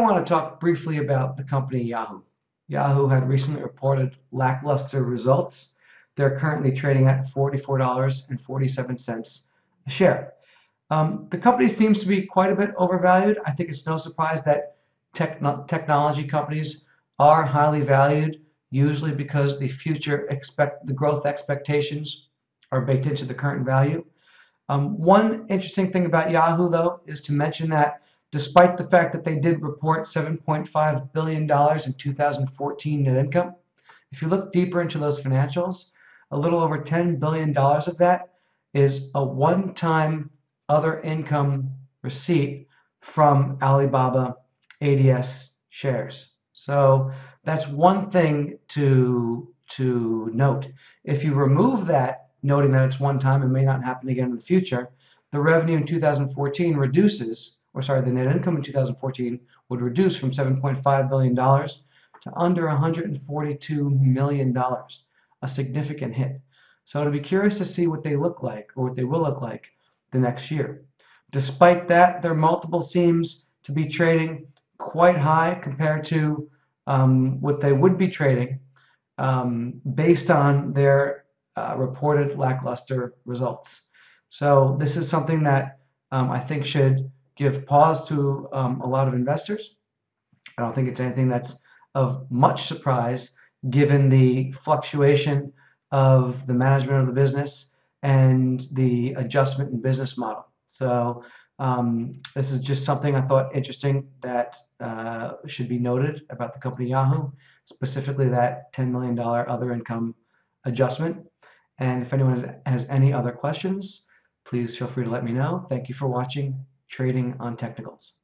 want to talk briefly about the company Yahoo. Yahoo had recently reported lackluster results. They're currently trading at $44.47 a share. The company seems to be quite a bit overvalued. I think it's no surprise that technology companies are highly valued, usually because the growth expectations are baked into the current value. One interesting thing about Yahoo, though, is to mention that despite the fact that they did report $7.5 billion in 2014 net income, if you look deeper into those financials, a little over $10 billion of that is a one-time other income receipt from Alibaba ADS shares. So that's one thing to note. If you remove that, noting that it's one time and may not happen again in the future, the revenue in 2014 reduces, or sorry, the net income in 2014 would reduce from $7.5 billion to under $142 million, a significant hit. So it'll be curious to see what they look like, or what they will look like the next year. Despite that, their multiple seems to be trading quite high compared to what they would be trading based on their reported lackluster results. So this is something that I think should give pause to a lot of investors. I don't think it's anything that's of much surprise given the fluctuation of the management of the business and the adjustment in business model. So this is just something I thought interesting that should be noted about the company Yahoo, specifically that $10 million other income adjustment. And if anyone has any other questions, please feel free to let me know. Thank you for watching Trading on Technicals.